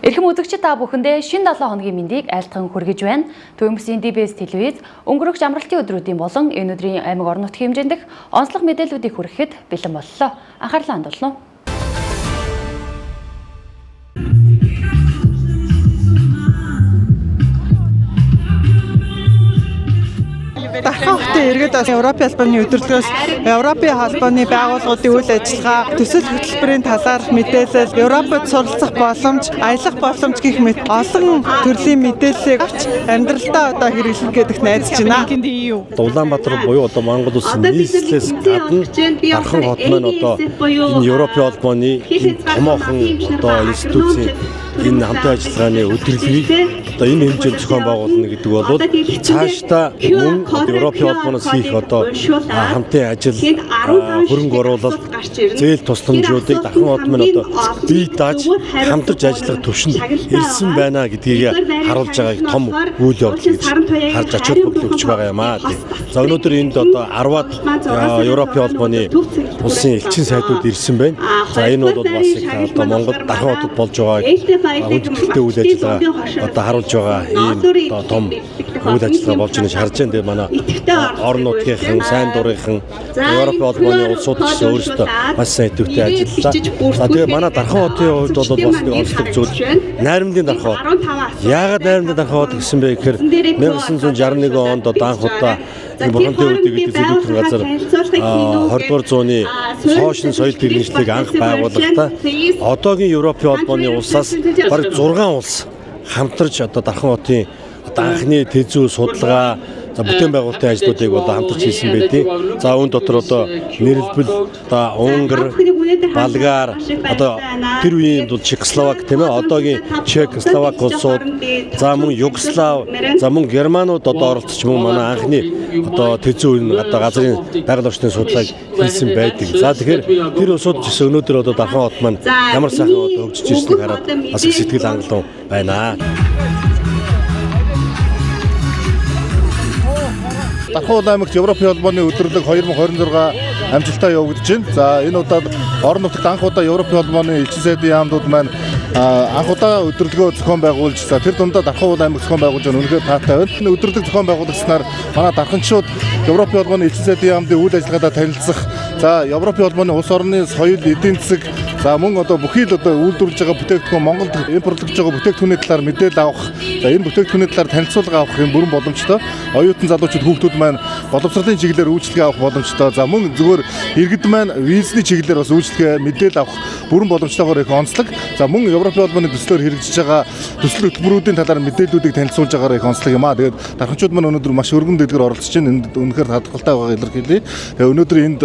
Эрхэм үзэгчид та бүхэндээ шинэ 7 хоногийн мэндийг айлтган хүргэж байна. Төвөмсгийн DBS телевиз өнгөрөх амралтын өдрүүдийн болон энэ өдрийн аймаг орон нутгийн хэмжээндх онцлог мэдээллүүдийг хүргэхэд бэлэн боллоо. Анхаарлаа хандуулна уу. Дахин иргэд Европын албаны өдөрлөгөөс Европын холбооны байгууллагуудын үйл ажиллагаа төсөл хөтөлбөрийн талаар мэдээлэл, Европод суралцах боломж, аялах боломж гэх мэт олон төрлийн мэдээллийг авч амьдралдаа одоо хэрэглэх гэдэг найдаж байна. Улаанбаатар буюу одоо Монгол улсын нийслэлээс гадна Дархан хот маань одоо энэ Европын холбооны томоохон одоо институцийн энэ хамтын ажиллагааны өдөрлөгийг одоо энэ хэмжээнд зохион байгуулна гэдэг бол цаашдаа мөн Европын холбооноос хийх одоо хамтын ажил, хөрөнгө оруулалт, зээл тусламжуудыг Дархан хот маань одоо бие дааж хамтарч ажиллах түвшинд ирсэн байна гэдгийг харуулж байгааг том үйл явдал гэж харж ачаал бүгд өгч байгаа юм аа. За өнөөдөр энд одоо 10-аад Европын холбооны улсын элчин сайдууд ирсэн байна. За энэ бол бас их одоо Монгол Дархан хотод болж байгааг хүндэтгэлтэй үйл ажиллагаа одоо харуулж байгаа ийм одоо том үйл ажиллагаа болж байгааг харж байна. Тэгээ манай орон нутгийнхан, сайн дурынхан, Европын холбооны улсууд ч өөрсдөө маш сайн идэвхтэй ажиллалаа. За тэгээ манай Дархан хотын хувьд бол бас нэг онцлог зүйл найрамдын Дархан хот. Яагаад найрамдын Дархан хот гэсэн бэ гэхээр 1961 онд одоо анх удаа энэ бурхантай үдийг гэдэг зүйдэлтэн газар 20-р зууны соошин соёл тэрэгжлийг анх байгуулахдаа одоогийн Европын холбооны улсаас бараг 6 улс хамтарч одоо Дархан хотын анхны тэзүү судалгаа бүтээн байгуулалтын ажлуудыг одоо хамтарч хийсэн байдیں۔ За үүн дотор одоо нэрэлбэл одоо Унгар, Болгар одоо тэр үеийн Чехословак тийм ээ одоогийн Чех, Словак улсууд за мөн Югослав, за мөн Германууд одоо оролцож мөн манай анхны одоо тэзүү одоо газрын байгаль орчны судалгааг хийсэн байдаг. За тэгэхээр тэр улсууд ч өнөөдөр одоо Дархан хот маань ямар сайхан одоо хөгжиж ирснийг хараад бас их сэтгэл хангалуун байна. Дархан аймагт Европын холбооны өдөрлөг 2026 амжилттай явагдаж байна. За энэ удаад орон нутагт анх удаа Европын холбооны элчин сайдын яамдууд маань анх удаа өдөрлөгөө зохион байгуулж, за тэр дундаа Дархан аймаг зохион байгуулж байгаа үнэхээр таатай байна. Энэ өдөрлөг зохион байгуулагчнаар манай дарханчууд Европын холбооны элчин сайдын яамдын үйл ажиллагаатай танилцах, за Европын холбооны улс орны соёл, эдийн засаг, за мөн одоо бүхий л одоо үйлдвэрлэж байгаа бүтээгдэхүүн Монголд импортлогдож байгаа бүтээгдэхүүний талаар мэдээлэл авах, за энэ бүтээгдэхүүний талаар танилцуулга авах юм бүрэн боломжтой. Оюутан залуучууд хүүхдүүд маань боловсролын чиглэлээр үйлчлэгээ авах боломжтой. За мөн зөвхөн иргэд маань визний чиглэлээр бас үйлчлэгээ мэдээлэл авах бүрэн боломжтойгоор их онцлог. За мөн Европын холбооны төслөөр хэрэгжиж байгаа төсөл хөтөлбөрүүдийн талаар мэдээллүүдийг танилцуулж байгаагаар их онцлог юм аа. Тэгээд дарханчууд маань өнөөдөр маш өргөн дэдгэр оролцож байна. Энд үнэхээр хадгалтай байгааг илэрхийлье. Тэгээд өнөөдөр энд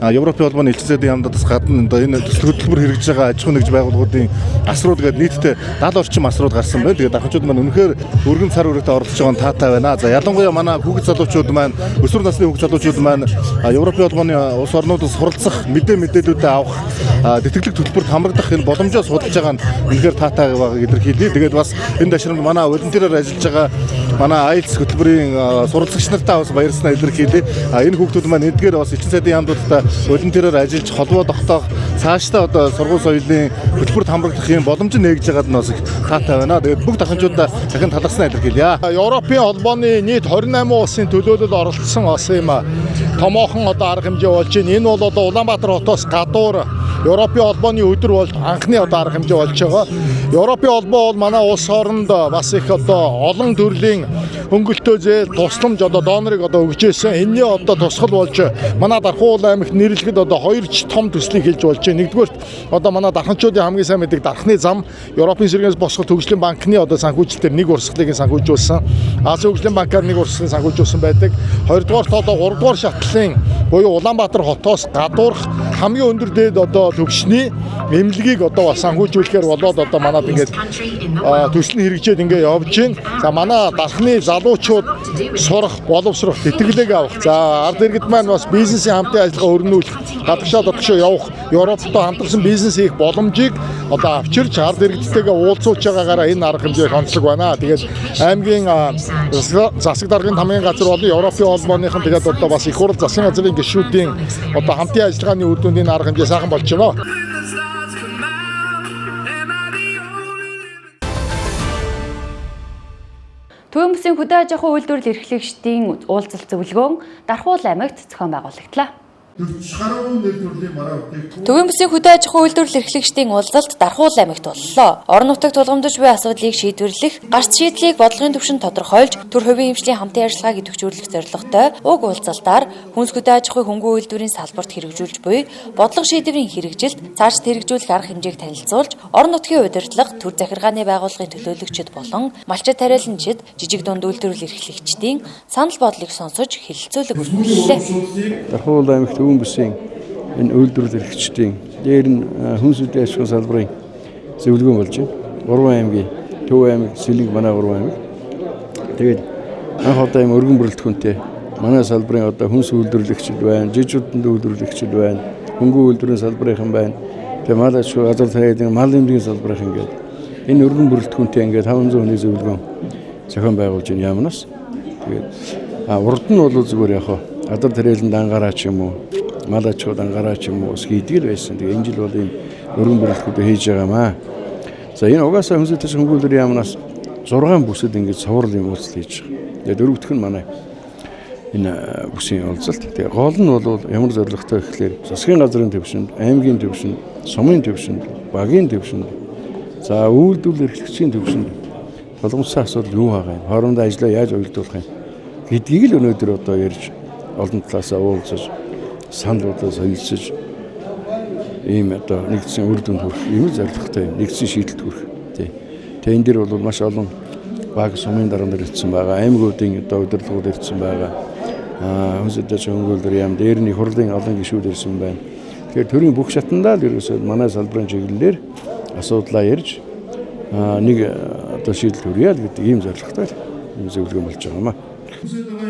Европын холбооны элчин сайдын яамдаас гадна энэ төсөл хөтөлбөр хэрэгжиж байгаа аж ахуй нэгж байгууллагуудын асрууд гээд нийтдээ 70 орчим асрууд гарсан байна. Тэгээд дарханчууд маань үнэхээр өргөн цар хүрээтэй оролцож байгаа нь таатай байна. За ялангуяа манай хүүхэд залуучууд маань, өсвөр насны хүүхэд залуучууд маань Европын холбооны улс орнуудаас суралцах, мэдээлүүдээ авах, тэтгэлэг төлбөрт хамрагдах энэ боломжоо судалж байгаа нь үнэхээр таатай байгааг илэрхийлье. Тэгээд бас энэ дашрамд манай волонтероор ажиллаж байгаа манай IELTS хөтөлбөрийн суралцагч нартаа бас баярснаа илэрхийлье. Энэ хүүхдүүд маань эдгээр бас элчин сайдын яамдуудтай волонтероор ажиллаж холбоо тогтоох, цаашдаа одоо сургууль соёлын хөтөлбөрт хамрагдах юм боломж нээгж байгаад нь бас их таатай байна. Тэгээд бүх дарханчуудаа дахин талархснаа илэрхийлье. Европын холбооны нийт 28 улсын төлөөлөлд оролцсон бас юм томоохон одоо арга хэмжээ болж байна. Энэ бол одоо Улаанбаатар хотоос гадуур Европын холбооны өдөр бол анхны одоо арга хэмжээ болж байгаа. Европын холбоо бол манай улс оронд бас их одоо олон төрлийн хөнгөлтөө зээл тусламж одоо донорыг одоо өгж ирсэн. Энэний одоо тусгал болж манай Дархан аймагт нэрлэхэд одоо 2 том төслийг хийж болж байна. Нэгдүгээрт одоо манай дарханчуудын хамгийн сайн мэддэг дархны зам Европын сэргээс босгох төгслийн банкны одоо санхүүжилтээр нэг урсгалыг санхүүжүүлсэн. Азийн хөгжлийн банкаар нэг урсгалыг санхүүжүүлсэн байдаг. Хоёрдугаарт одоо 3дугаар шатлалын буюу Улаанбаатар хотоос гадуурх хамгийн өндөр дээд одоо төвшний эмнэлгийг одоо бас санхүүжүүлэхээр болоод одоо манад ингээд төсөл нь хэрэгжээд ингээд явж байна. За манай дархны залуучууд сурах, боловсрох, тэтгэлэг авах. За ард иргэд маань бас бизнесийн хамтын ажиллагаа өргөнүүлэх, гадагшаа дотгошоо явах, Европтой хамтарсан бизнес хийх боломжийг одоо авчирч ард иргэдтэйгээ уулзуулж байгаагаараа энэ арга хэмжээ онцлог байна. Тэгээд аймгийн засаг даргын тамгын газар болон Европын холбооныхан тэгээд одоо бас их хурл засгийн газрын гишүүдийн одоо хамтын ажиллагааны үр дүндийн арга хэмжээ сайхан болж байна. Төвийн бүсийн хөдөө аж ахуйн үйлдвэрлэл эрхлэгчдийн уулзалт зөвлөгөөн Дархуул аймагт зохион байгуулагдлаа. Төвийн бүсийн хөдөө аж ахуйн үйлдвэрлэл эрхлэгчдийн уулзалт Дархуул аймагт боллоо. Орон нутагт тулгамдж буй асуудлыг шийдвэрлэх, гарц шийдлийг бодлогын түвшинд тодорхойлж, төр хувийн эмчлийн хамтын ажиллагааг идэвхжүүлэх зорилготой уг уулзалтаар хүнс хөдөө аж ахуйн хөнгөн үйлдвэрийн салбарт хэрэгжүүлж буй бодлого шийдвэрийн хэрэгжилт, цаашид хэрэгжүүлэх арга хэмжээг танилцуулж, орон нутгийн удирдлага, төр захиргааны байгууллагын төлөөлөгчид болон малчид тариаланчид, жижиг дунд үйлдвэрлэл эрхлэгчдийн санал бодлыг сонсож хэлэлцүүлэг өргүүллээ. Дархуул аймагт Төвийн бүсийн энэ үйлдвэрлэл эрхлэгчдийн дээр нь хүнс хөдөө аж ахуйн салбарын зөвлөгөөн болж байна. 3 аймгийн Төв аймаг, Сэлэг манай 3 аймаг. Тэгээд анх одоо юм өргөн бүрэлдэхүүнтэй манай салбарын одоо хүнс үйлдвэрлэгчид байна, жижиг дунд үйлдвэрлэгчид байна, хөнгөн үйлдвэрийн салбарынхан байна. Тэгээд мал аж ахуй газар тариалан мал эмнэлгийн салбарынхан ингээд энэ өргөн бүрэлдэхүүнтэй ингээд 500 хүний зөвлөгөөн зохион байгуулж байна яамнаас. Тэгээд урд нь бол зүгээр яг газар тариаланд ангараа ч юм уу, мал аж ахуйд ангараа ч юм уу хийдэг л байсан. Тэгээ энэ жил бол ийм өргөн бүрэлдэхүүнтэй хийж байгаамаа. За энэ угаасаа хүнс хөдөө хөнгөн үйлдвэрийн яамнаас 6 бүсэд ингэж цоврал юм уулзалт хийж байгаа. Тэгээ дөрөвдөх нь манай энэ бүсийн уулзалт. Тэгээ гол нь бол ямар зорилготой гэхлээр засгийн газрын төвшөнд, аймгийн төвшөнд, сумын төвшөнд, багийн төвшөнд, за үйлдвэрлэл эрхлэгчийн төвшөнд толгомжтой асуудал юу байгаа юм? Хоорондоо ажиллаа яаж уялдуулах юм гэдгийг л өнөөдөр одоо ярьж олон талаасаа уулзаж, саналуудаа солилцож ийм одоо нэгдсэн үр дүнд хүрэх юм зорилготой юм. Нэгдсэн шийдэлд хүрэх. Тэгээ энэ дэр бол маш олон баг сумын дарга нар ирсэн байгаа. Аймагуудын одоо удирдлагууд ирсэн байгаа. Хүнс хөдөө аж ахуйн үйлдвэрийн яам дээр нь хурлын олон гишүүд ирсэн байна. Тэгэхээр төрийн бүх шатандаа л ерөөсөө манай салбарын чиглэлээр асуудлаа ярьж нэг одоо шийдэл хүргье л гэдэг ийм зорилготой ийм зөвлөгөө болж байгаа юм аа.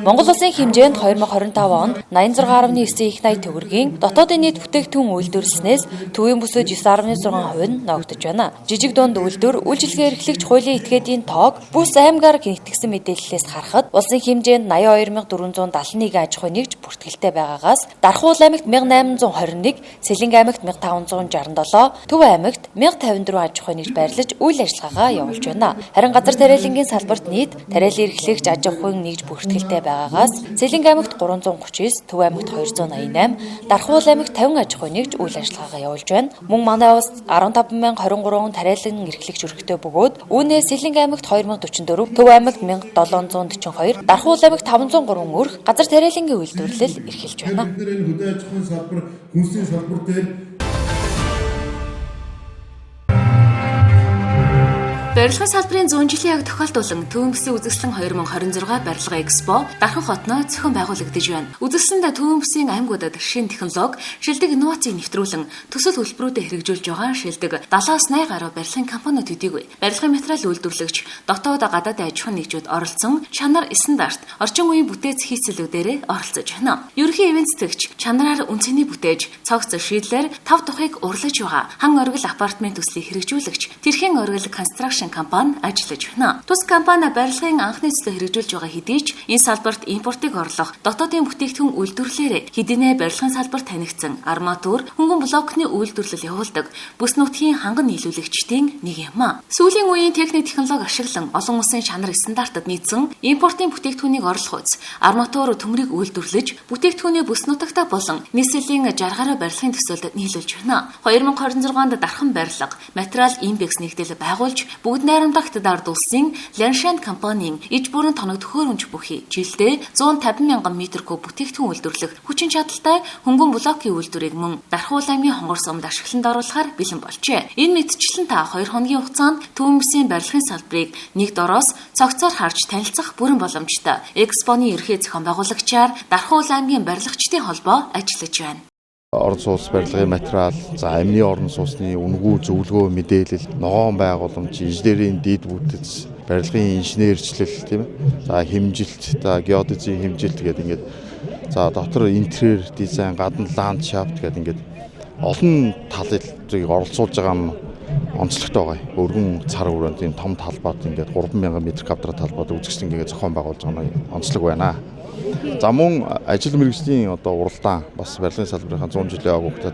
Монгол улсын хэмжээнд 2025 онд 86.9 их найт төгрөгийн дотоодын нийт бүтээгдэхүүн үйлдвэрлэснээс төвийн бүсэд 9.6% нь ногдож байна. Жижиг дунд үйлдвэр, үйлчилгээ эрхлэгч хуулийн этгээдийн тоог бүс аймгаар гинтгэсэн мэдээллээс харахад улсын хэмжээнд 82,471 аж ахуй нэгж бүртгэлтэй байгаагаас Дархуул аймагт 1821, Сэлэнг аймагт 1567, Төв аймагт 1054 аж ахуй нэгж байрлаж үйл ажиллагаагаа явуулж байна. Харин газар тариалангийн салбарт нийт тариалан эрхлэгч аж ахуйн нэгж бүртгэлтэй байгаагаас Сэлэнг аймагт 339, Төв аймагт 288, Дархуул аймагт 50 аж ахуй нэгж үйл ажиллагаагаа явуулж байна. Мөн манай улс 15,023 тариалан эрхлэгч өргөтэй бөгөөд үүнээс Сэлэнг аймагт 2044, Төв аймагт 1742, Дархуул аймагт 503 өрх газар тариалангийн үйлдвэрлэл эрхэлж байна. Хөдөө аж ахуйн салбар, хүнсний салбар дээр Барилгын салбарын 100 жилийн яг тохиолдуулан Төвийн бүсийн үзэсгэлэн 2026 барилга экспо Дархан хотноо зохион байгуулагдаж байна. Үзэсгэлэнд Төвийн бүсийн аймагуудад шинэ технологи, шилдэг инновацийг нэвтрүүлэн төсөл хөтөлбөрүүдэд хэрэгжүүлж байгаа шилдэг 70-80 гаруй барилгын компаниуд төдийгүй. Барилгын материал үйлдвэрлэгч, дотоод гадаадын аж ахуйн нэгжүүд оролцсон чанар стандарт, орчин үеийн бүтээц хийцэлүүдээр оролцож байна. Ерөнхий эвэн цэцэгч чанараар үнцний бүтээж, цогц шийдлэр 5 тухыг урлаж байгаа. Хан оргил апартмент төслийг хэрэгжүүлэгч, тэрхэн оргил констракшн компани ажиллаж байна. Тус компани барилгын анхны төслөө хэрэгжүүлж байгаа хэдий ч энэ салбарт импортыг орлох, дотоодын бүтээгдэхүүн үйлдвэрлэлээр хэдийнэ барилгын салбарт танигдсан арматур, хөнгөн блокны үйлдвэрлэл явуулдаг бүс нутгийн ханган нийлүүлэгчдийн нэг юм а. Сүүлийн үеийн техник технологи ашиглан олон улсын чанар стандартад нийцсэн импортын бүтээгдэхүүнийг орлох үз, арматур төмрийг үйлдвэрлэж, бүтээгдэхүүний бүс нутагтаа болон нийслэлийн 60 гаруй барилгын төсөлд нийлүүлж байна. 2026 онд дархан барилга, материал импекс нэгдэл байгуулж бүгд найрамдагт дард улсын Ляншан компанийн иж бүрэн тоног төхөөрөмж бүхий жилдээ 150,000 м3 бүтээгдэхүүн үйлдвэрлэх хүчин чадалтай хөнгөн блокийн үйлдвэрийг мөн Дархуул аймгийн хонгор сумд ашигланд оруулахаар бэлэн болжээ. Энэ мэдчилэн та 2 хоногийн хугацаанд Төвийн бүсийн барилгын салбарыг нэг дороос цогцоор харж танилцах бүрэн боломжтой. Экспоны ерхий зохион байгуулагчаар Дархуул аймгийн барилгачдын холбоо ажиллаж байна. Орон сууц барилгын материал, за амны орон сууцны үнгүү зөвлөгөө мэдээлэл, ногоон байгууламж, инженерийн дид бүтэц, барилгын инженерчлэл тийм ээ. За хэмжилт, за геодезийн хэмжилт гэдэг ингээд за дотор интерьер дизайн, гадна ландшафт гэдэг ингээд олон талыг оролцуулж байгаа юм онцлогтой байгаа. Өргөн цар өрөөнд энэ том талбайд ингээд 3000 м2 талбайд үзэгчдийн ингээд зохион байгуулж байгаа нь онцлог байна. За мөн ажил мэргэжлийн одоо уралдаан бас барилгын салбарын 100 жилийн огт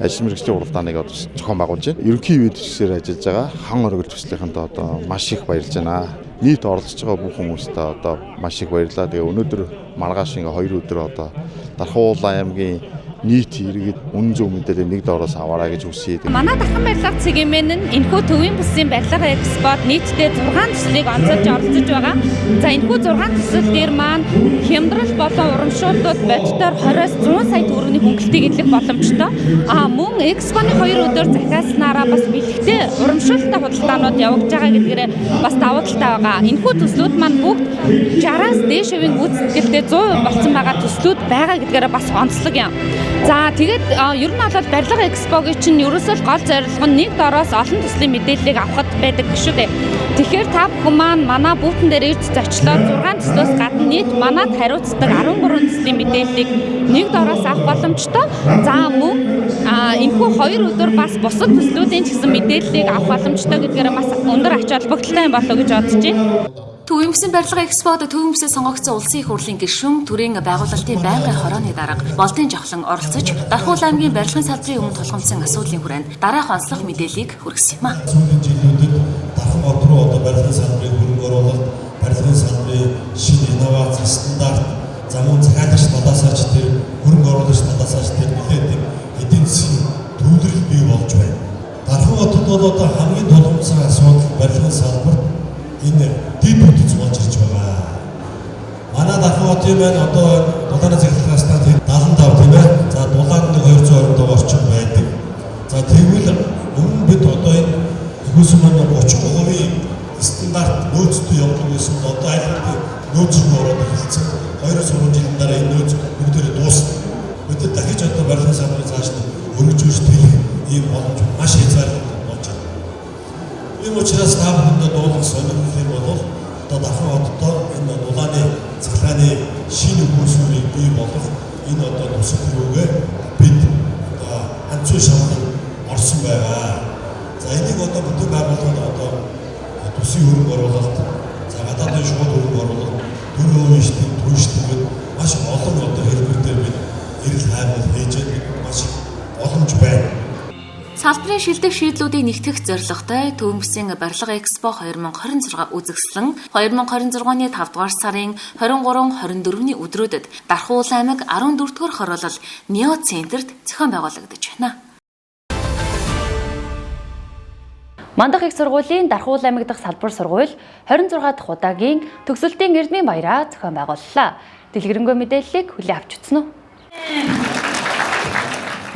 ажил мэргэжлийн уралдааныг одоо зохион байгуулж байна. Ерөнхий үе төсвөөр ажиллаж байгаа хан оргил төслийнхэнтэй одоо маш их баярлж байна. Нийт оролцож байгаа бүх хүмүүстээ одоо маш их баярлалаа. Тэгээ өнөөдөр маргааш ингээ 2 өдөр одоо Дархан аймгийн нийт иргэд үнэн зөв мэдээлэл нэг доороос аваарай гэж хүсье. Манай Дархан барилга цэгийн нь энэхүү төвийн бүсийн барилга экспот нийтдээ 6 төслийг онцолж оролцож байгаа. За энэхүү 6 төсөл дээр маань хямдрал болон урамшууллууд бодитоор 20-с 100 сая төгрөгийн хөнгөлтийг эдлэх боломжтой. Мөн экспоны 2 өдөр захиалснараа бас бэлэгтэй урамшуулалттай худалдаанууд явагдаж байгаа гэдгээр бас давуу талтай байгаа. Энэхүү төслүүд маань бүгд 60-аас дээш хувийн гүйцэтгэлтэй 100% болсон байгаа төслүүд байгаа гэдгээр бас онцлог юм. За тэгээд ер нь бол барилга экспогийн чинь ерөөсөө гол зорилго нь нэг доороос олон төслийн мэдээллийг авахд байдаг шүү дээ. Тэгэхээр та бүхэн маань манай бүүтэн дээр ирж зочлоод 6 төслөөс гадна нийт манад хариуцдаг 13 төслийн мэдээллийг нэг доороос авах боломжтой. За мөн энэхүү 2 өдөр бас бусад төслүүдийн ч гэсэн мэдээллийг авах боломжтой гэдгээр бас өндөр ач холбогдолтой болов гэж бодож байна. Төвийн бүсийн барилга экспод төвийн бүсээ сонгогдсон улсын их хурлын гишүүн төрийн байгуулалтын байнгын хорооны дарга Болдын Жавхлан оролцож Дархан аймгийн барилгын салбарын өмнө тулгамдсан асуудлын хүрээнд дараах онцлог мэдээллийг хүргэсэн юм а. Сүүлийн жилүүдэд Дархан хот руу одоо барилгын салбарын хөрөнгө оруулалт, барилгын салбарын шинэ инновац стандарт, за мөн захиалагч надасаач тэр хөрөнгө оруулагч надасаач тэр нэлээд эдийн засгийн төвлөрөл бий болж байна. Дархан хотод бол одоо хамгийн тулгамдсан асуудал барилгын салбарт энэ дэд бүтц болж ирж байгаа. Манай Дархан хотын маань одоо дулааны захиргааны стандарт 75 тийм ээ. За дулаанд 220 орчим байдаг. За тэгвэл өмнө бид одоо энэ төгөөсөн маань 30% стандарт нөөцтэй явуулсан гэсэн одоо айлтны нөөцөөр ороод эхэлсэн. 2-3 жилийн дараа энэ нөөц бүгдээ дуусна. Бид дахиж одоо барилгын салбарыг цааш нь өргөжүүлж хэлэх ийм боломж маш хязгаарлалт болж байна. Ийм учраас та бүхэндээ дуулах сонирхол юм бол одоо Дархан хотод энэ дулааны цахилгааны шинэ үйлсүүдийг бий болгох энэ одоо тусал рүүгээ бид анцуу шамдан орсон байгаа. За энийг одоо бүтээн байгууллагын одоо төсвийн хөрөнгө оруулалт, за гадаадын шууд хөрөнгө оруулалт, төрийн үйлчлэг, түншлэг маш олон одоо хэлбэрээр бид эрэл хайрууд хийж маш боломж байна. Салбарын шилдэг шийдлүүдийг нэгтгэх зорилготой Төвийн бүсийн барилга экспо 2026 үзэсгэлэн 2026 оны 5 дугаар сарын 23-24-ний өдрүүдэд Дархан аймаг 14 дугаар хороолол Нео центрт зохион байгуулагдаж байна. Мандах их сургуулийн Дархан аймаг дахь салбар сургууль 26 дахь удаагийн төгсөлтийн эрдмийн баяраа зохион байгууллаа. Дэлгэрэнгүй мэдээллийг хүлээн авч үзсэн үү?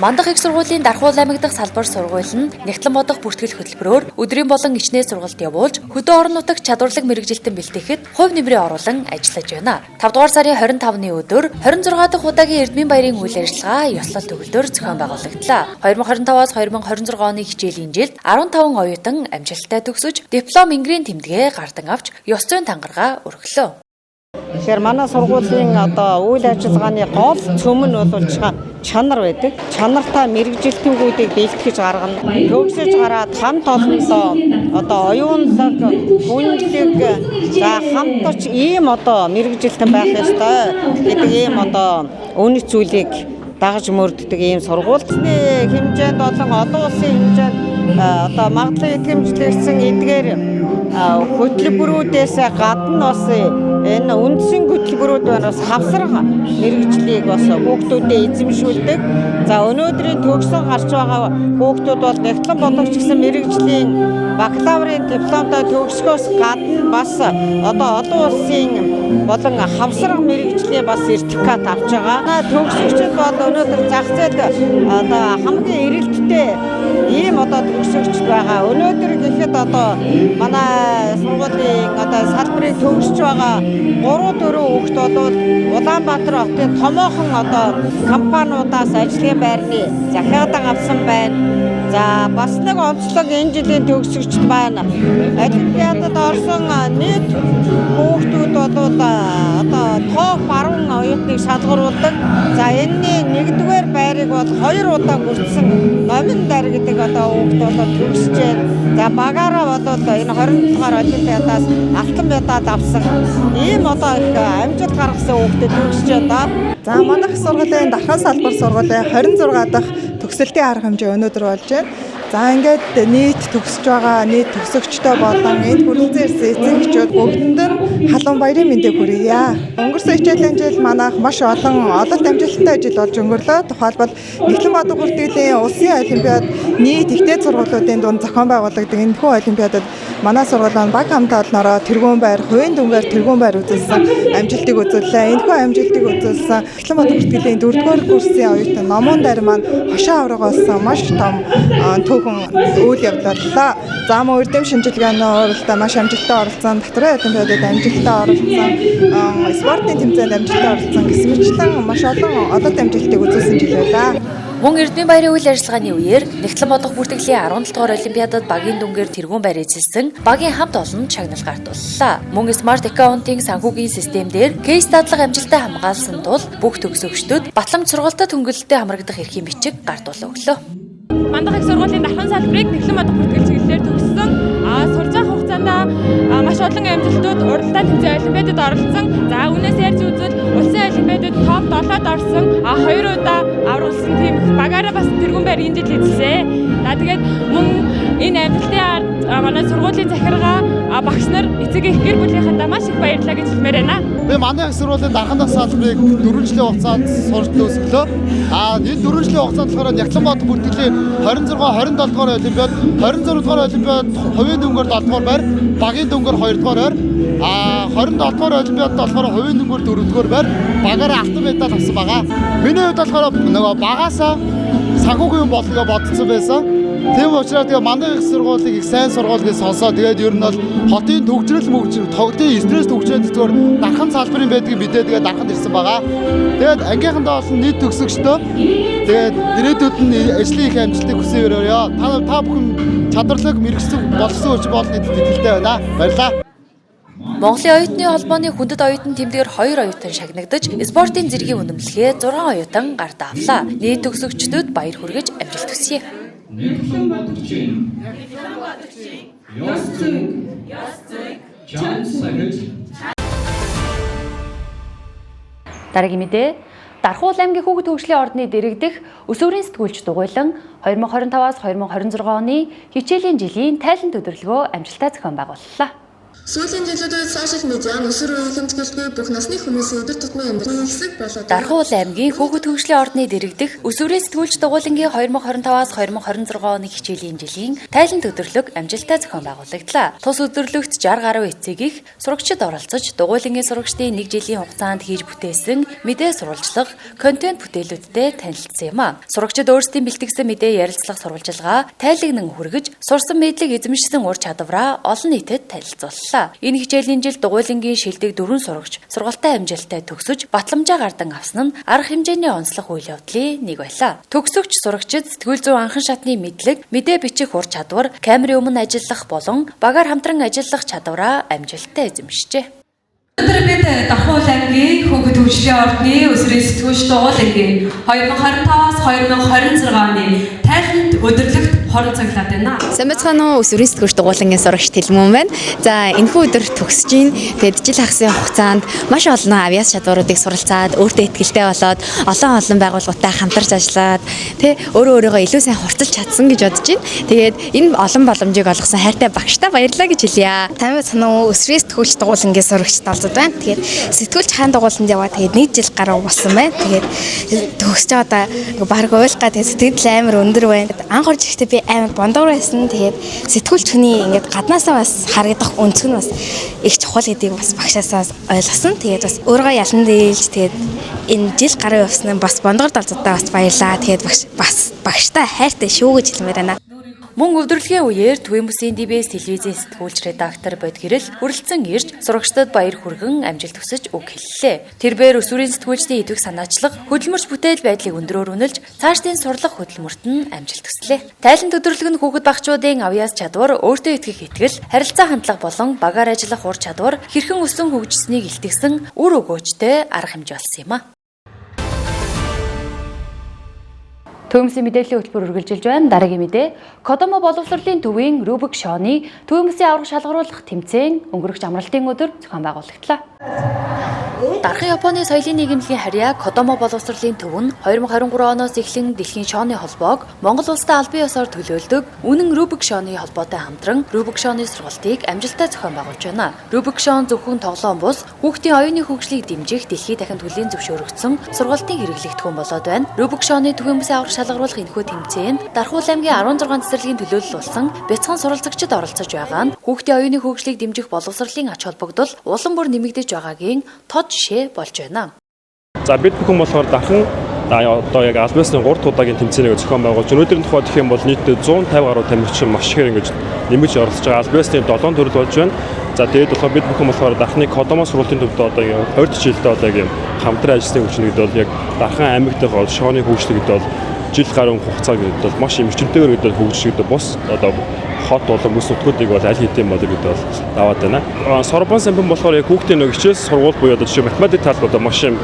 Мандах их сургуулийн Дархан аймаг дахь салбар сургууль нь Нягтлан бодох бүртгэл хөтөлбөрөөр өдрийн болон ичнээ сургалт явуулж хөдөө орон нутагт чадварлаг мэргэжилтэн бэлтгэхэд хувь нэмрээ оруулан ажиллаж байна. 5 дугаар сарын 25-ны өдөр 26 дахь удаагийн эрдмийн баярын үйл ажиллагаа ёслол төгөлдөр зохион байгуулагдлаа. 2025-аас 2026 оны хичээлийн жилд 15 оюутан амжилттай төгсөж диплом ингрийн тэмдэгэ гардан авч ёс зүйн тангараа өргөлөө. Тэгэхээр манай сургуулийн одоо үйл ажиллагааны гол цөм нь бол чанар байдаг. Чанартай мэргэжилтэнгүүдийг бэлтгэж гаргана. Төгсөж гараад хамт олондоо одоо оюунлаг үнэлэг за хамтарч ийм одоо мэргэжилтэн байх ёстой гэдэг ийм одоо үнэт зүйлийг дагаж мөрддөг ийм сургуулийн хэмжээнд болон олон улсын хэмжээнд одоо магадлал итгэмжлэгдсэн эдгээр хөтөлбөрүүдээс гадна бас энэ үндсэн хөтөлбөрүүд бас хавсрах мэргэжлийг бас хүүхдүүдэд эзэмшүүлдэг. За өнөөдрийн төгсөн гарч байгаа хүүхдүүд бол Нягтлан бодогч гэсэн мэргэжлийн бакалаврын дипломтой төгсгөөс гадна бас одоо олон улсын болон хавсрах мэргэжлийн бас сертификат авч байгаа. Төгсөгчд бол өнөөдөр зах зээлд одоо хамгийн эрэлттэй ийм одоо төгсөгчд байгаа. Өнөөдөр гэхэд одоо манай сургуулийн одоо салбарыг төгсөж байгаа 3-4 хүүхэд бол Улаанбаатар хотын томоохон одоо компаниудаас ажлын байрны захиалга авсан байна. За бас нэг онцлог энэ жилийн төгсөгчд байна. Олимпиадад орсон нийт хүүхдүүд бол одоо топ 10 оюутны хүүхдүүдийг шалгаруулдаг. За энэний 1-р байрыг бол 2 удаа хүртсэн Номин Дар гэдэг одоо хүүхд болоод төгсөж байна. За багаараа болоод энэ 20 дугаар олимпиадаас алтан медаль авсан. Ийм одоо их амжилт гаргасан хүүхдэд төгсөж байна. За манайх сургуулийн дархан салбар сургуулийн 26 дахь төгсөлтийн арга хэмжээ өнөөдөр болж байна. За ингээд нийт төгсөж байгаа нийт төгсөгчтэй болон энд хүрэлцэн ирсэн эцэг эхчүүд бүгдэнд нь халуун баярын мэндийг хүргье. Өнгөрсөн хичээлийн жил манайх маш олон амжилттай жил болж өнгөрлөө. Тухайлбал Нэгтлэн Баатар бүртгэлийн улсын олимпиад нийт ихтэй сургуулиудын дунд зохион байгуулагддаг энэхүү олимпиадад манай сургуулиуд баг хамтаа олноороо тэргуун байр, хувийн дүнгээр тэргуун байр үзүүлсэн амжилтыг үзүүллээ. Энэхүү амжилтыг үзүүлсэн Нэгтлэн Баатар бүртгэлийн 4-р курсын оюутан Номон Дар маань хошоо авраг болсон маш том үйл явдлаа. За мөн эрдэм шинжилгээний уралдаанд маш амжилттай оролцсон, татварын олимпиадад амжилттай оролцсон, спортын тэмцээнд амжилттай оролцсон гэсэн мэтлэн маш олон одод амжилтыг үзүүлсэн жил байлаа. Мөн Эрдэнэ баярын үйл ажиллагааны үеэр Нэгтлэн Баатар бүртгэлийн 17 дугаар олимпиадад багийн дүнгээр тэргуун байр эзэлсэн багийн хамт олон чагнал гартууллаа. Мөн Smart Accounting санхүүгийн системээр кейс дадлага амжилттай хамгаалсан тул бүх төгсөгчдүүд батламж сургалтад хөнгөлөлтөд хамрагдах эрхийн бичиг гартуулаа өглөө. Мандах их сургуулийн дархан салбарыг Нэгтлэн Баатар бүртгэл чиглэлээр төгссөн. Сурж байгаа хугацаанд маш олон амжилтууд уралдаан тэмцээн олимпиадад оролцсон. За үүнээс ярьж үзвэл улсын олимпиадад топ 7-д орсон. 2 удаа авралсан тийм багаараа бас тэргуун байр энэ жил эзэлсэн. За тэгээд мөн энэ амжилтын ард манай сургуулийн захиргаа багш нар эцэг эх гэр бүлийнхээ маш их баярлалаа гэж хэлмээр байна. Би манай их сургуулийн дархан дах салбарыг 4 жилийн хугацаанд сурч төгсгөлөө. Энэ 4 жилийн хугацаанд болохоор Нэгтлэн Баатар бүртгэлийн 26-27 дугаар олимпиад, 26 дугаар олимпиад хувийн дүнгээр 7 дугаар байр, багийн дүнгээр 2 дугаар байр, 27 дугаар олимпиадад болохоор хувийн дүнгээр 4 дугаар байр, багаараа алтан медаль авсан байгаа. Миний хувьд болохоор нөгөө багаасаа санхүүгийн юм болгоо бодсон байсан. Тийм учраас тэгээ манай их сургуулийг их сайн сургууль гэж сонсоо. Тэгээд ер нь бол хотын төгжрөл тоглолтын стресс төгжрөл зүгээр дархан салбарын байдгийг мэдээ тэгээд дарханд ирсэн байгаа. Тэгээд ангийнхандаа болсон нийт төгсөгчдөө тэгээд ирээдүйд нь ажлын их амжилтыг хүсэн өрөөрөө. Та бүхэн чадварлаг мэрэгчлэг болсон үуч бол нийтэд итгэлтэй байна. Баярлалаа. Монголын оюутны холбооны хүндэт оюутан тэмдгээр 2 оюутан шагнагдаж, спортын зэргийн үнэмлэхээ 6 оюутан гарт авлаа. Нийт төгсөгчдүүд баяр хүргэж амжилт хүсье. Нэгтлэн Баатарчин ёс зүйг чам сахиж. Дараагийн мэдээ Дархуул аймгийн хүүхэд хөгжлийн ордны дэрэгдэх өсвөрийн сэтгүүлч дугуйлан 2025-аас 2026 оны хичээлийн жилийн тайлан төдөрлөгөө амжилттай зохион байгууллаа. Сүүлийн жилүүдэд сошиал медиа өсвөр үеийн хэмжээлгүй бүх насны хүмүүсийн өдөр тутмын амьдралын хэсэг болоод Дархуул аймгийн хүүхэд хөгжлийн ордны дэрэгдэх өсвөрийн сэтгүүлч дугуйлангийн 2025-аас 2026 оны хичээлийн жилийн тайлан төдөрлөг амжилттай зохион байгуулагдлаа. Тус өдөрлөгт 60 гаруй эцэг их сурагчид оролцож дугуйлангийн сурагчдын 1 жилийн хугацаанд хийж бүтээсэн мэдээ сурвалжлах, контент бүтээлүүдтэй танилцсан юм а. Сурагчид өөрсдийн бэлтгэсэн мэдээ ярилцлах сурвалжилгаа тайлагнан хүргэж, сурсан мэдлэг эзэмшсэн ур чадвараа олон нийтэд танилцууллаа. Энэ хичээлийн жил дугуйлангийн шилдэг 4 сурагч сургалтын амжилттай төгсөж батламжаа гардан авсан нь арга хэмжээний онцлог үйл явдлын нэг байлаа. Төгсөгч сурагчид сэтгүүл зүйн анхан шатны мэдлэг, мэдээ бичих ур чадвар, камерын өмнө ажиллах болон багаар хамтран ажиллах чадвараа амжилттай эзэмшжээ. Өнөөдөр бид Дархуул аймгийн хүүхэд хөгжлийн ордны өсвөрийн сэтгүүлч дугуйлангийн 2025-аас 2026 оны тайланд өдөрлөгт хорон цаглаад байна. Сайн байцгаана уу, өсвөрийн сэтгүүлч дугуйлангийн сурагч Тэлмүн байна. За энэхүү өдөр төгсөж гин. Тэгэд жил хагасын хугацаанд маш олон авьяас чадваруудыг суралцаад өөртөө ихтэй болоод олон байгууллагатай хамтарч ажиллаад өөрийгөө илүү сайн хурцлж чадсан гэж бодож байна. Тэгээд энэ олон боломжийг олгосон хайртай багштай баярлалаа гэж хэлье. Сайн байцгаана уу, өсвөрийн сэтгүүлч дугуйлангийн сурагч талзууд байна. Тэгээд сэтгүүлч хаан дугуйланд яваад тэгээд 1 жил гаруй болсон байна. Тэгээд төгсөж байгаа баг уйлгаа тэгээд сэтгэл амар өндөр байна. Анх орж ирэхдээ би амар бондор байсан. Тэгээд сэтгүүлч хүний ингээд гаднаасаа бас харагдах өнцг нь бас их чухал гэдгийг бас багшаасаа ойлгосон. Тэгээд бас өөрөө ялан дийлж тэгээд энэ жил гаруй явсан бас бондор талзуудаа бас баярлаа. Тэгээд бас багштай хайртай шүү гэж хэлмээр байна. Мөн өвдөрлөгийн үеэр Төвийн бүсийн ДБС телевизийн сэтгүүлч редактор Бодгирэл хүрэлцэн ирж сурагчдад баяр хүргэн амжилт хүсэж үг хэллээ. Тэрбээр өсвөрийн сэтгүүлчдийн идэвх санаачлах, хөдөлмөрч бүтээл байдлыг өндрөөр үнэлж, цаашдын сурлах хөдөлмөрт нь амжилт хүслээ. Тайлан төдөрлөг нь хүүхэд багчуудын авьяас чадвар, өөртөө итгэх итгэл, харилцаа хандлага болон багаар ажиллах ур чадвар хэрхэн өсөн хөгжсөнийг илтгэсэн үр өгөөжтэй арга хэмжээ болсон юм а. Төвөмсийн мэдээллийн хөтөлбөр үргэлжилж байна. Дараагийн мэдээ Кодомо боловсролын төвийн Рубик шооны төвөмсийн аврах шалгаруулах тэмцээн өнгөрөх амралтын өдөр зохион байгуулагдлаа. Дархан Японы соёлын нийгэмлэгийн харьяа Кодомо боловсролын төв нь 2023 оноос эхлэн дэлхийн шооны холбоог Монгол улстай албан ёсоор төлөөлдөг үнэн Рубик шооны холбоотой хамтран Рубик шооны сургалтыг амжилттай зохион байгуулж байна. Рубик шоон зөвхөн тоглоом бус хүүхдийн оюуны хөгжлийг дэмжих дэлхийд дахин төлийн зөвшөөрөгдсөн сургалтын хэрэглэгдэхүүн болоод байна. Рубик шооны төвөмсийн аврах шалгаруулах энэхүү тэмцээнд Дархуул аймгийн 16 цэцэрлэгийн төлөөлөл болсон бяцхан суралцагчид оролцож байгаа нь хүүхдийн оюуны хөгжлийг дэмжих боловсролын ач холбогдол улам бүр нэмэгдэж байгаагийн тод жишээ болж байна. За бид бүхэн болохоор Дархан одоо яг албаасны 3 дахь удаагийн тэмцээнийг зохион байгуулж өнөөдрийн тухайд гэх юм бол нийтдээ 150 гаруй тамирчин маш ихээр ингэж нэмж оролцож байгаа албаасны 7 төрөл болж байна. За тэгээд болохоор бид бүхэн болохоор Дарханы Кодомо сургуулийн төвд одоо яг 20 жилдээ одоо яг хамтран ажилласан хүчнүүд бол яг Дархан аймагт бол шооны хөгжлөгд бол жил гаруй хугацаа гэдэг бол маш эмчилтэйгээр гэдэг хөгжлөгд бус одоо хот болон бүс нутгуудыг бол аль хэдийн бол гэдэг бол даваад байна. Сорбон самбин болохоор яг хүүхдийн нэг хичээл сургууль буюу одоо жишээ математик талд одоо маш юм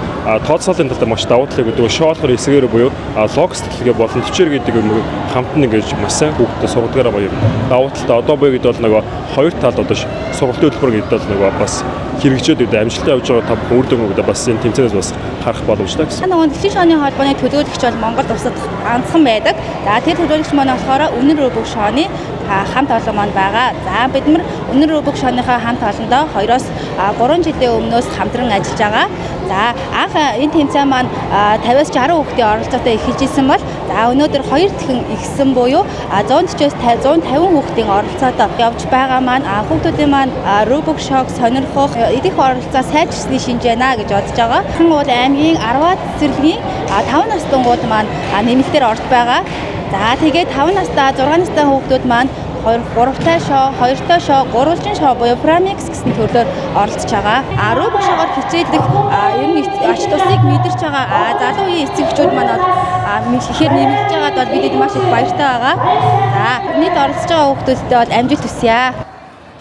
тооцоолын талд маш давуу тал гэдэг шоолохор хэсгээр буюу логистик хэлгээ болон төвчээр гэдэг юм хамтан ингэж маш сайн хүүхдэд сургадгаараа буюу давуу талтай одоо буюу гэдэг бол нөгөө хоёр талд одоо сургалтын хөтөлбөр гэдэг бол нөгөө бас хэрэгжээд гэдэг амжилттай явж байгаа тав үр дүн гэдэг бас энэ тэмцээнээс бас харах боломжтой гэсэн. Нөгөө дэлхийн шооны холбооны төлөөлөгч бол Монгол улсад ганцхан байдаг. За тэр төлөөлөгч маань болохоор үнэн Рубик шооны хамт олон маань байгаа. За бид нар үнэн Рубик шооныхаа хамт олондоо 2-оос 3 жилийн өмнөөс хамтран ажиллаж байгаа. За анх энэ тэмцээн маань 50-аас 60 хүүхдийн оролцоотой эхэлж исэн бол за өнөөдөр 2 дахин ихсэн буюу 140-аас 150 хүүхдийн оролцоотой явж байгаа маань хүүхдүүдийн маань Рубик шоог сонирхох идэх оролцоо сайжирсны шинж байна гэж бодож байгаа. Хангуул аймгийн 10-аад цэцэрлэгийн 5 настангууд маань нэмэлтээр орж байгаа. За тэгээд 5 настай 6 настай хүүхдүүд маань 3-тай шоо, 2-той шоо, 3-ын шоо буюу Pramix гэсэн төрлөөр оролцож байгаа. Рубик шоогоор хичээлдэх ер нь ач тусыг мэдэрч байгаа. Залуу үеийн эцэгчүүд маань ихээр нэмэгдэж байгаад бол бидэд маш их баяртай байгаа. За нийт оролцож байгаа хүүхдүүдтэй бол амжилт хүсье.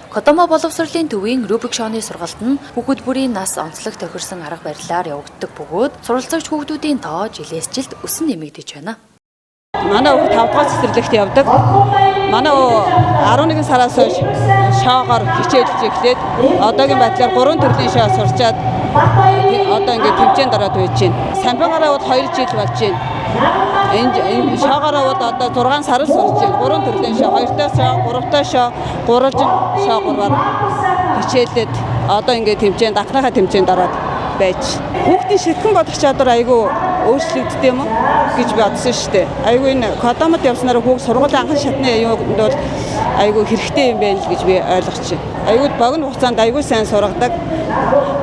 Кодомо боловсролын төвийн Рубик шооны сургалт нь хүүхэд бүрийн нас онцлог тохирсон арга барилаар явагддаг бөгөөд суралцагч хүүхдүүдийн тоо жилээс жилд өсөн нэмэгдэж байна. Манай хүүхэд 5 дугаар цэцэрлэгт явдаг. Манай 11 сараас хойш шоогоор хичээлж эхлээд одоогийн байдлаар 3 төрлийн шоо сурчаад одоо ингээд тэмцээнд ороод байж байна. Самбигараа бол 2 жил болж байна. Энэ шоогоороо бол одоо 6 сар л сурч байна. 3 төрлийн шоо, 2-той шоо, 3-той шоо, 3-ын шоо 3-аар хичээлээд одоо ингээд тэмцээнд ахныхаа тэмцээнд ороод байж. Хүүхдийн шитгэн бодох чадвар айгүй өөрчлөгддөг юм уу гэж би бодсон шүү дээ. Айгүй энэ Кодомод явснараа хүүхд сургуулийн анхан шатны юунд бол айгүй хэрэгтэй юм байна л гэж би ойлгож байна. Айгүй богино хугацаанд айгүй сайн сургадаг.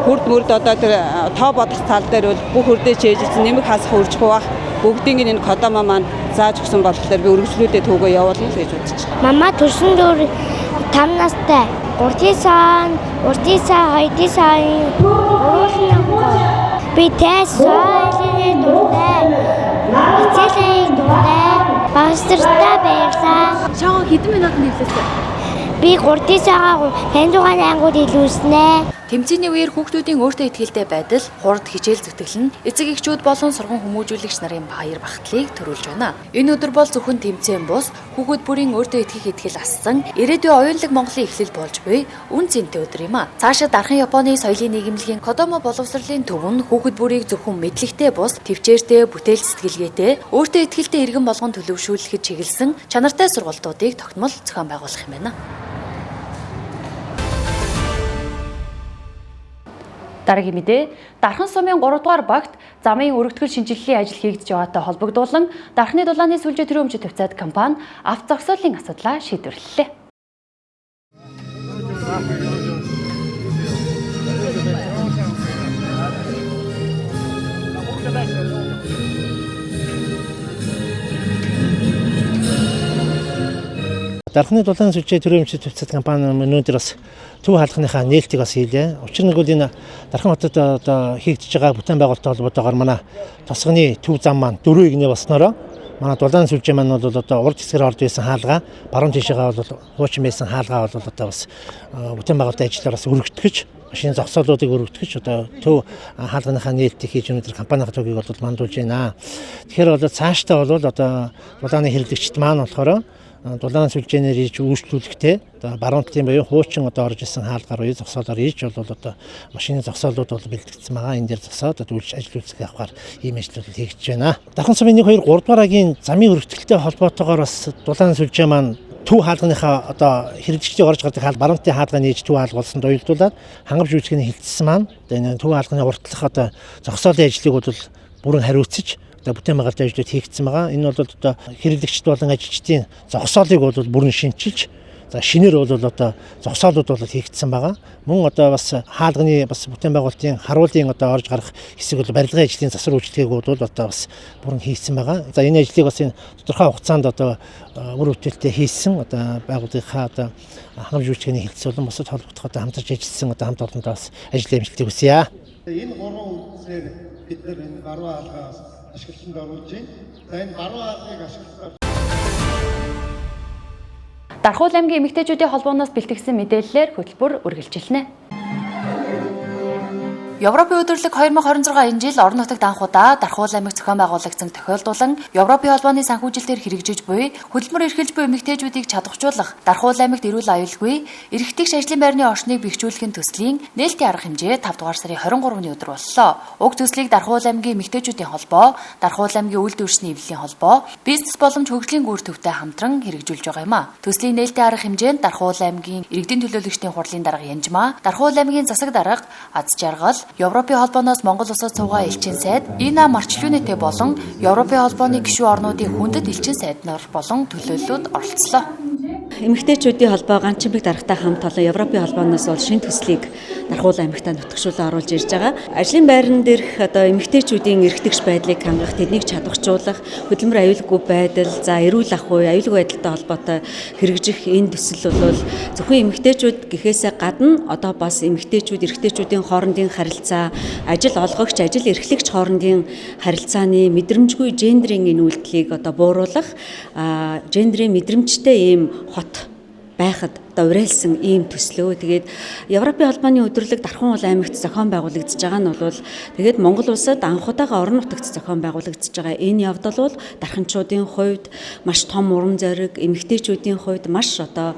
Хүрд мөрд одоо тэр тоо бодох тал дээр бол бүх хүрдээ чэйжсэн нэмэг хасах үржих бах бүгдийн энэ Кодомо маань зааж өгсөн болохоор би үргэлжлүүлээд түүгөө явуулна л гэж бодож байна. Мама төрсөн дөр 5 настай. 3 сар, 2 сар, 2 сар. Би тэсэлээ дуртай. Эцэлээ дуртай. Пастертай байлаа. Шоо хэдэн минут нэвлэсэн? Би 3 сар 56 ангууд илүүснэ. Тэмцээний үеэр хүүхдүүдийн өөртөө итгэлтэй байдал, хурд хичээл зүтгэл нь эцэг эхчүүд болон сургууль хүмүүжүүлэгч нарын баяр багтлыг төрүүлж байна. Энэ өдөр бол зөвхөн тэмцээн бус, хүүхэд бүрийн өөртөө итгэх итгэл ассан, ирээдүйн оюунлаг Монголын эхлэл болж буй үн цэнтэй өдөр юм а. Цаашаа Дархан Японы соёлын нийгэмлэгийн Кодомо боловсролын төв нь хүүхэд бүрийг зөвхөн мэдлэгтэй бус, төвчээртэй, бүтээл сэтгэлгээтэй, өөртөө итгэлтэй иргэн болгон төлөвшүүлэхэд чиглэсэн чанартай сургалтуудыг тогтмол зохион байгуулах юм байна. Дараагийн мэдээ Дархан сумын 3 дугаар багт замын өргөтгөл шинжилгэлийн ажил хийгдэж байгаатай холбогдуулан Дарханы дулааны сүлжээ төрийн өмчөд тавьцаад компани авто зогсоолын асуудлаа шийдвэрлэлээ. Дарханы дулааны сүлжээ төрийн өмчөд тавьцаад компани өнөөдөр бас төв хаалганыхаа нээлтийг бас хийлээ. Учир нь бол энэ Дархан хотод одоо хийгдэж байгаа бүтээн байгуулалттай холбоотойгоор манай тосгоны төв зам маань 4 игнээ болсноороо манай дулааны сүлжээ маань бол одоо урд хэсгээр орж байсан хаалгаа, баруун тишээгаа бол хуучин байсан хаалгаа бол одоо бас бүтээн байгуулалтын ажлаар бас өргөтгөж машины зогсоолуудыг өргөдгөж одоо төв хаалганыхаа нээлтийг хийж өнөөдөр компанийн төвийг бол мандуулж байна. Тэгэхээр бол цаашдаа бол одоо дулааны хэрэглэгчд маань болохоор дулаан сүлжээнээр хийж үйлчлүүлэхтэй одоо баруун талын буюу хуучин одоо орж исэн хаалгаар уу зогсоолоор хийж бол одоо машины зогсоолууд бол бэлтгэгдсэн байгаа. Энэ дээр зогсоод ажил үйлчлэх авахар ийм ажлууд хийгдэж байна. Дархан сумын 1 2 3 дугаар агийн замын өргөтгөлтэй холбоотойгоор бас дулаан сүлжээ маань төв хаалганыхаа одоо хэрэгжигчдийн орж гардаг баруун талын хаалгаа нээж төв хаалгуулсанд уялдуулаад хангамж үйлчлэгийн хилцсэн маань энэ төв хаалганы уртлах одоо зогсоолын ажлыг бол бүрэн хариуцж бүтээн байгуулалт ажлууд хийгдсэн байгаа. Энэ бол одоо хэрэглэгчд болон ажилчдын зогсоолыг бол бүрэн шинчилж шинээр бол одоо зогсоолууд бол хийгдсэн байгаа. Мөн одоо бас хаалганы бас бүтээн байгуулалтын харуулын одоо орж гарах хэсэг бол барилгын ажлын засвар үйлчлэгийг бол одоо бас бүрэн хийсэн байгаа. За энэ ажлыг бас энэ тодорхой хугацаанд одоо үр бүтээлтэй хийсэн одоо байгууллагынхаа одоо хангамж үйлчлэгийн хэлтсүүлэн бусад холбогдох одоо хамтарч ажилласан одоо хамт олондоо бас ажил амжилтыг хүсье. Энэ гурван үйлчлэгээр бид нар энэ баруун хаалгаа ашиглалтанд оруулж байна. За энэ баруун хаалгыг ашиглах Дархуул аймгийн эмэгтэйчүүдийн холбооноос бэлтгэсэн мэдээллээр хөтөлбөр үргэлжилнэ. Европын өдөрлөг 2026 энэ жил орон нутагт анх удаа Дархуул аймаг зохион байгуулагдсан тохиолдуулан Европын холбооны санхүүжилтээр хэрэгжиж буй хөдөлмөр эрхэлж буй эмэгтэйчүүдийг чадваржуулах Дархуул аймагт эрүүл аюулгүй эрхтгийгч ажлын байрны орчныг бэхжүүлэхийн төслийн нээлтийн арга хэмжээ 5 дугаар сарын 23-ны өдөр боллоо. Уг төслийг Дархуул аймгийн эмэгтэйчүүдийн холбоо, Дархуул аймгийн үйл дүүрсний эвлэлийн холбоо, бизнес боломж хөгжлийн гүр төвтэй хамтран хэрэгжүүлж байгаа юм а. Төслийн нээлтийн арга хэмжээнд Дархуул аймгийн иргэдийн төлөөлөгчдийн хурлын дарга Янжмаа, Дархуул аймгийн засаг дарга Аз Жаргал, Европын холбооноос Монгол улсад суугаа элчин сайд Ина Марчлюнэтэй болон Европын холбооны гишүүн орнуудын хүндэт элчин сайд нар болон төлөөллүүд оролцлоо. Эмэгтэйчүүдийн холбоо ганцчимэг даргатай хамт олон Европын холбооноос бол шинэ төслийг Дархуул аймагтаа нутагшуулан оруулж ирж байгаа. Ажлын байран дээрх одоо эмэгтэйчүүдийн эрхтгч байдлыг хангах, тэднийг чадваржуулах, хөдөлмөр аюулгүй байдал, за эрүүл ах уй, аюулгүй байдалтай холбоотой хэрэгжих энэ төсөл бол зөвхөн эмэгтэйчүүд гэхээсээ гадна одоо бас эмэгтэйчүүд, эрэгтэйчүүдийн хоорондын харилцаа, ажил олгогч, ажил эрхлэгч хоорондын харилцааны мэдрэмжгүй гендрийн энэ үйлдэлийг одоо бууруулах, гендрийн мэдрэмжтэй ийм хот байхад одоо уриалсан ийм төслөө. Тэгээд Европын холбооны өдөрлөг Дархан аймагт зохион байгуулагдж байгаа нь бол тэгээд Монгол улсад анх удаага орон нутагт зохион байгуулагдж байгаа энэ явдал бол дарханчуудын хувьд маш том урам зориг, эмэгтэйчүүдийн хувьд маш одоо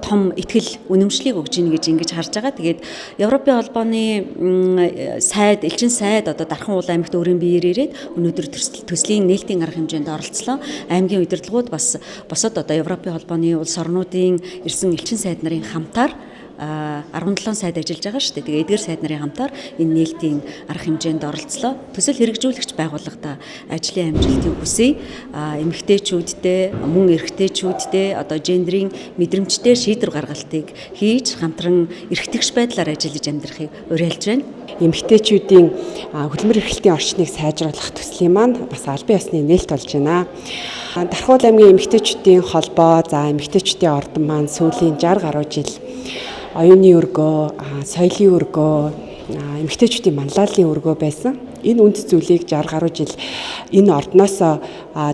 том ихтгэл үнэмшлийг өгж ийн гэж ингэж харж байгаа. Тэгээд Европын холбооны сайд, элчин сайд одоо Дархан аймагт өөрийн биеэр ирээд өнөөдөр төслийн нээлтийн арга хэмжээнд оролцлоо. Аймгийн удирдлагууд бас босод одоо Европын холбооны улс орнуудын ирсэн элчин сайд нарын хамтаар 17 сайд ажиллаж байгаа шүү дээ. Тэгээ эдгээр сайд нарын хамтаар энэ нээлтийн арга хэмжээнд оролцлоо. Төсөл хэрэгжүүлэгч байгууллагата ажлын амжилтыг хүсье. Эмэгтэйчүүдтэй, мөн эрэгтэйчүүдтэй одоо гендрийн мэдрэмжтэй шийдвэр гаргалтыг хийж хамтран эрхтгч байдлаар ажиллаж амьдрахыг уриалж байна. Эмэгтэйчүүдийн хөдөлмөр эрхлэлтийн орчныг сайжруулах төслийн маань бас албан ёсны нээлт болж байна. Дархуул аймгийн эмэгтэйчүүдийн холбоо, за эмэгтэйчүүдийн ордон маань сүүлийн 60 гаруй жил оюуны өргөө, соёлын өргөө, эмэгтэйчүүдийн манлайлалын өргөө байсан. Энэ үнд зүйлийг 60 гаруй жил энэ ордноос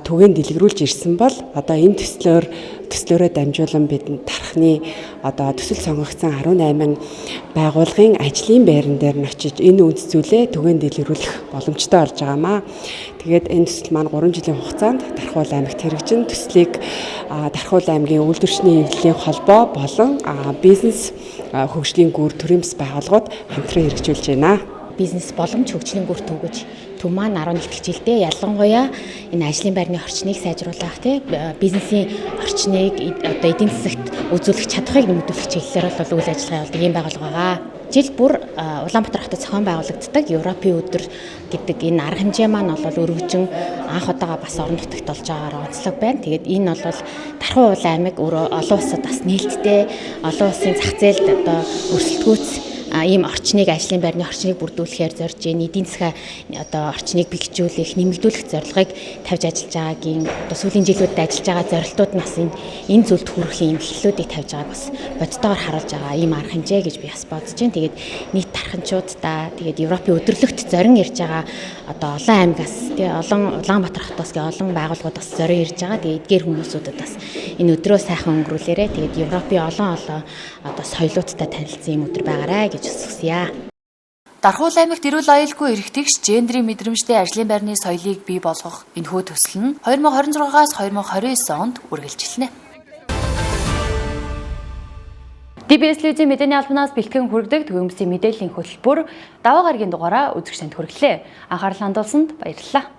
түгээн дэлгэрүүлж ирсэн бол одоо энэ төслөөрөө дамжуулан бидэнд тархны одоо төсөл сонгогдсон 18 байгууллагын ажлын байран дээр нь очиж энэ үнд зүйлээ түгээн дэлгэрүүлэх боломжтой болж байгаамаа. Тэгээд энэ төсөл маань 3 жилийн хугацаанд Дархуул аймагт хэрэгжин төслийг Дархуул аймгийн үйлдвэрчний эвлэлийн холбоо болон бизнес хөгжлийн гүр төрөмс байгууллагууд хамтран хэрэгжүүлж байна. Бизнес боломж хөгжлийн гүр төв гэж төв маань 11 дэх жилдээ ялангуяа энэ ажлын байрны орчныг сайжруулах, бизнесийн орчныг одоо эдийн засагт үзүүлэх чадхыг нэмэгдүүлэх чиглэлээр бол үйл ажиллагаа явуулдаг ийм байгууллага байгаа. Жил бүр Улаанбаатар хотод зохион байгуулагддаг Европын өдөр гэдэг энэ арга хэмжээ маань бол өргөжин анх удаага бас орон нутагт болж байгаагаар онцлог байна. Тэгээд энэ бол Дархан аймаг өөрөө олон улсад бас нээлттэй олон улсын зах зээлд одоо өрсөлдөхөөц ийм орчныг ажлын байрны орчныг бүрдүүлэхээр зорж энэ эдийн засгийн одоо орчныг бэхжүүлэх, нэмэгдүүлэх зорилгыг тавьж ажиллаж байгаагийн одоо сүүлийн жилүүдэд ажиллаж байгаа зорилтууд нас энэ зүйлд хүрэх ийм эхлэлүүдийг тавьж байгааг бас бодтойгоор харуулж байгаа ийм арга хэмжээ гэж би бас бодож байна. Тэгээд нийт сайханчуудаа тэгээд Европын өдөрлөгт зорин ирж байгаа одоо олон аймагаас олон Улаанбаатар хотоос олон байгууллагууд бас зорин ирж байгаа. Тэгээд эдгээр хүмүүсүүдэд бас энэ өдрөө сайхан өнгөрүүлээрэ. Тэгээд Европын олон одоо соёлуудтай танилцсан юм өдөр байгаарай гэж хүсье. Дархуул аймагт эрүүл аюулгүй эрхтгч гендрийн мэдрэмжтэй ажлын байрны соёлыг бий болгох энэхүү төсөл нь 2026-аас 2029 онд үргэлжилнэ. DBS телевизийн мэдээний албанаас бэлтгэн хүргэдэг төвөмсгийн мэдээллийн хөтөлбөр даваа гарагийн дугаараа үзэгчдэд хүргэлээ. Анхаарал хандуулсанд баярлалаа.